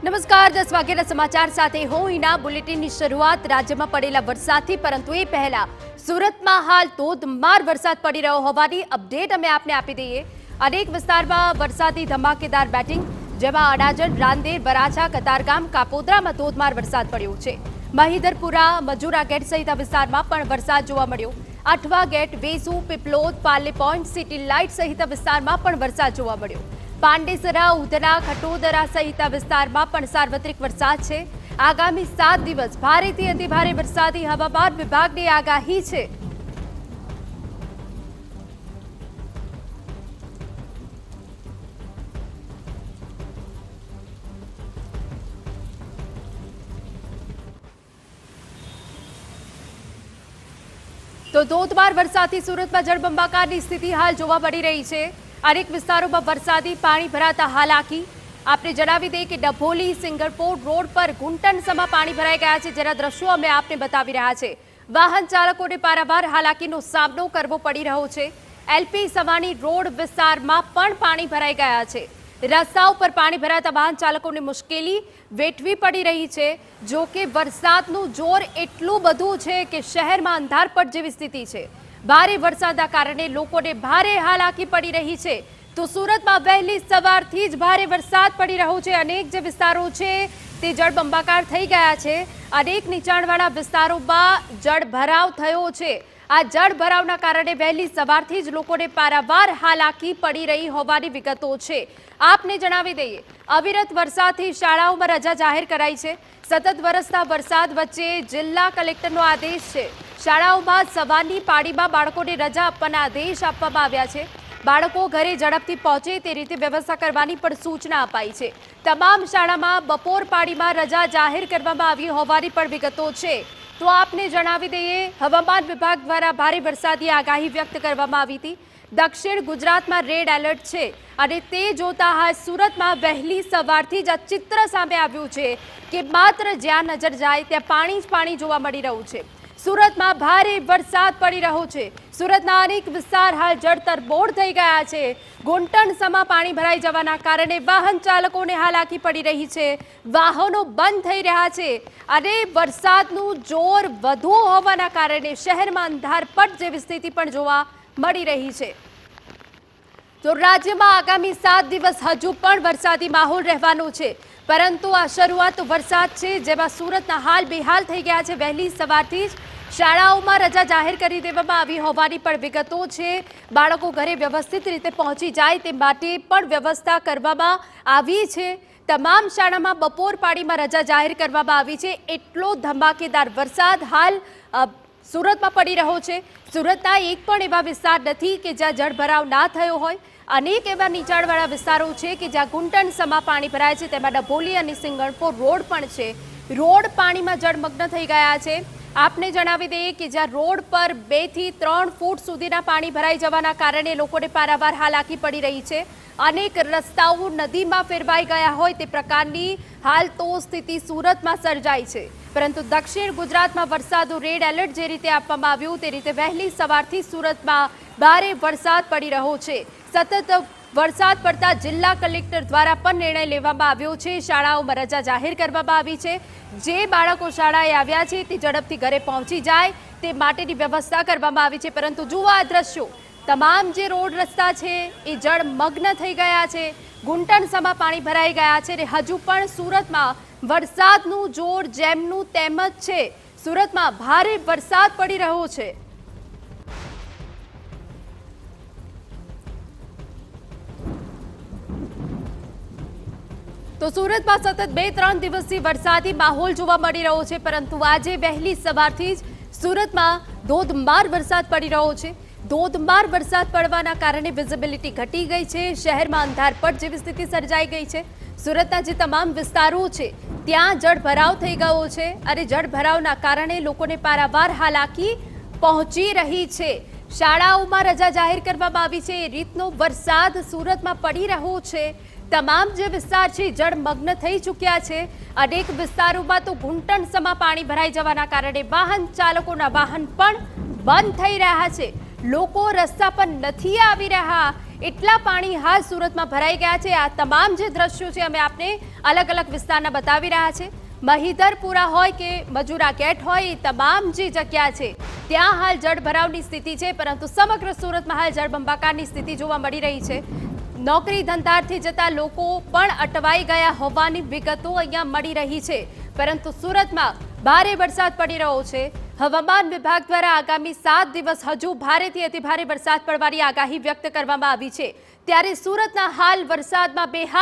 નમસ્કાર 10 વાગ્યાના સમાચાર સાથે હું હિના બુલેટિનની શરૂઆત રાજ્યમાં પડેલા વરસાદથી પરંતુ એ પહેલા સુરતમાં હાલ ધોધમાર વરસાદ પડી રહ્યો હોવાની અપડેટ અમે આપને આપી દઈએ। અનેક વિસ્તારમાં વરસાદી ધમાકેદાર બેટિંગ જેમાં અડાજણ, રાંદેર, વરાછા, કતારગામ, કાપોદ્રામાં ધોધમાર વરસાદ પડ્યો છે। મહિધરપુરા, મજૂરા ગેટ સહિત વિસ્તારમાં પણ વરસાદ જોવા મળ્યો। Athwa gate, Vesu, Piplod, Parle point, city light સહિત વિસ્તારમાં પણ વરસાદ જોવા મળ્યો। પાંડેસરા, ઉધના, ખટોદરા સહિત વિસ્તારમાં પણ સાર્વત્રિક વરસાદ છે। આગામી 7 દિવસ ભારેથી અતિભારે વરસાદી હવામાન વિભાગની આગાહી છે। તો ધોધમાર વરસાદથી સુરતમાં જળબંબાકારની સ્થિતિ હાલ જોવા મળી રહી છે। અનેક વિસ્તારોમાં વરસાદી પાણી ભરાતા હાલાકી। આપને જણાવી દઈએ કે ડભોલી સિંગરપોર રોડ પર ઘૂંટણસમાં પાણી ભરાઈ ગયા છે, જેના દ્રશ્યો અમે આપને બતાવી રહ્યા છે। વાહન ચાલકોને પારાવાર હાલાકીનો સામનો કરવો પડી રહ્યો છે। એલપી સવાણી રોડ વિસ્તારમાં પણ પાણી ભરાઈ ગયા છે। રસ્તાઓ પર પાણી ભરાતા વાહન ચાલકોને મુશ્કેલી વેઠવી પડી રહી છે। જો કે વરસાદનું જોર એટલું બધું છે કે શહેરમાં અંધારપટ જેવી સ્થિતિ છે। ભારે વરસાદના કારણે લોકોને ભારે હાલાકી પડી રહી છે। તો સુરતમાં વહેલી સવારથી જ ભારે વરસાદ પડી રહ્યો છે। અનેક જે વિસ્તારો છે તે જળબંબાકાર થઈ ગયા છે। અનેક નીચાણવાળા વિસ્તારોમાં જળભરાવ થયો છે। આ જળભરાવના કારણે વહેલી સવારથી જ લોકોને પારાવાર હાલાકી પડી રહી હોવાની વિગતો છે। આપને જણાવી દઈએ, અવિરત વરસાદથી શાળાઓમાં રજા જાહેર કરાઈ છે। સતત વરસતા વરસાદ વચ્ચે જિલ્લા કલેક્ટરનો આદેશ છે। શાળાઓમાં સવારની પાળીમાં બાળકોને રજા આપવાના આદેશ આપવામાં આવ્યા છે। બાળકો ઘરે ઝડપથી પહોંચે તે રીતે વ્યવસ્થા કરવાની પણ સૂચના અપાઈ છે। તમામ શાળામાં બપોર પાળીમાં રજા જાહેર કરવામાં આવી હોવાની પણ વિગતો છે। તો આપને જણાવી દઈએ, હવામાન વિભાગ દ્વારા ભારે વરસાદની આગાહી વ્યક્ત કરવામાં આવી હતી। દક્ષિણ ગુજરાતમાં રેડ એલર્ટ છે અને તે જોતા હાલ સુરતમાં વહેલી સવારથી જ આ ચિત્ર સામે આવ્યું છે કે માત્ર જ્યાં નજર જાય ત્યાં પાણી જ પાણી જોવા મળી રહ્યું છે। સુરતમાં ભારે વરસાદ પડી રહ્યો છે। સુરતના અનેક વિસ્તાર હાલ જળતરબોળ થઈ ગયા છે। ઘૂંટણસમાં પાણી ભરાઈ જવાના કારણે વાહન ચાલકોને હાલાકી પડી રહી છે। વાહનો બંધ થઈ રહ્યા છે અને વરસાદનું જોર વધુ હોવાના કારણે શહેરમાં અંધારપટ જેવી સ્થિતિ પણ જોવા મળી રહી છે। તો રાજ્યમાં આગામી 7 દિવસ હજુ પણ વરસાદી માહોલ રહેવાનો છે, પરંતુ આ શરૂઆત વરસાદ છે જેમાં સુરતના હાલ બેહાલ થઈ ગયા છે। વહેલી સવારથી જ શાળાઓમાં રજા જાહેર કરી દેવામાં આવી હોવાની પણ વિગતો છે। બાળકો ઘરે વ્યવસ્થિત રીતે પહોંચી જાય તે માટે પણ વ્યવસ્થા કરવામાં આવી છે। તમામ શાળામાં બપોર પાળીમાં રજા જાહેર કરવામાં આવી છે। એટલો ધમાકેદાર વરસાદ હાલ સુરતમાં પડી રહ્યો છે। સુરતના એક પણ એવા વિસ્તાર નથી કે જ્યાં જળભરાવ ના થયો હોય। અનેક એવા નીચાણવાળા વિસ્તારો છે કે જ્યાં ઘૂંટણસમાં પાણી ભરાય છે। તેમાં ડભોલી અને સિંગણપોર રોડ પણ છે। રોડ પાણીમાં જળમગ્ન થઈ ગયા છે। આપને જણાવી દઈએ કે જ્યાં રોડ પર 2 થી 3 ફૂટ સુધીના પાણી ભરાઈ જવાના કારણે લોકોને પારાવાર હાલાકી પડી રહી છે। અનેક રસ્તાઓ નદીમાં ફેરવાઈ ગયા હોય તે પ્રકારની હાલ તો સ્થિતિ સુરતમાં સર્જાઈ છે। પરંતુ દક્ષિણ ગુજરાતમાં વરસાદનું રેડ એલર્ટ જે રીતે આપવામાં આવ્યું તે રીતે વહેલી સવારથી સુરતમાં ભારે વરસાદ પડી રહ્યો છે। સતત વરસાદ પડતા જિલ્લા કલેક્ટર દ્વારા પણ નિર્ણય લેવામાં આવ્યો છે। શાળાઓમાં રજા જાહેર કરવામાં આવી છે। જે બાળકો શાળાએ આવ્યા છે તે ઝડપથી ઘરે પહોંચી જાય તે માટેની વ્યવસ્થા કરવામાં આવી છે। પરંતુ જુઓ આ દ્રશ્યો, તમામ જે રોડ રસ્તા છે એ જળમગ્ન થઈ ગયા છે। ઘૂંટણસમાં પાણી ભરાઈ ગયા છે અને હજુ પણ સુરતમાં વરસાદનું જોર જેમનું તેમ જ છે। સુરતમાં ભારે વરસાદ પડી રહ્યો છે। તો સુરતમાં સતત 2-3 દિવસથી વરસાદી માહોલ જોવા મળી રહ્યો છે, પરંતુ આજે વહેલી સવારથી જ સુરતમાં ધોધમાર વરસાદ પડી રહ્યો છે। ધોધમાર વરસાદ પડવાના કારણે વિઝિબિલિટી ઘટી ગઈ છે। શહેરમાં અંધારપટ જેવી સ્થિતિ સર્જાઈ ગઈ છે। સુરતના જે તમામ વિસ્તારો છે ત્યાં જળભરાવ થઈ ગયો છે અને જળભરાવના કારણે લોકોને પારાવાર હાલાકી પહોંચી રહી છે। શાળાઓમાં રજા જાહેર કરવામાં આવી છે। એ રીતનો વરસાદ સુરતમાં પડી રહ્યો છે। તમામ જે વિસ્તાર છે જળમગ્ન થઈ ચૂક્યા છે। અનેક વિસ્તારોમાં તો ઘૂંટણસમાં પાણી ભરાઈ જવાના કારણે વાહન ચાલકોના વાહન પણ બંધ થઈ રહ્યા છે। લોકો રસ્તા પર નથી આવી રહ્યા। એટલા પાણી હાલ સુરતમાં ભરાઈ ગયા છે। આ તમામ જે દ્રશ્યો છે અમે આપને અલગ અલગ વિસ્તારના બતાવી રહ્યા છે। મહીધરપુરા હોય કે મજૂરા ગેટ હોય, એ તમામ જે જગ્યા છે ત્યાં હાલ જળભરાવની સ્થિતિ છે, પરંતુ સમગ્ર સુરતમાં હાલ જળબંબાકારની સ્થિતિ જોવા મળી રહી છે। નોકરી ધંધાર્થે જતા લોકો પણ અટવાઈ ગયા હોવાની વિગતો અહીંયા મળી રહી છે, પરંતુ સુરતમાં ભારે વરસાદ પડી રહ્યો છે। હવામાન વિભાગ દ્વારા આગામી 7 દિવસ હજુ ભારેથી અતિભારે વરસાદ પડવાની આગાહી વ્યક્ત કરવામાં આવી છે, ત્યારે સુરતના હાલ વરસાદમાં બેહાલ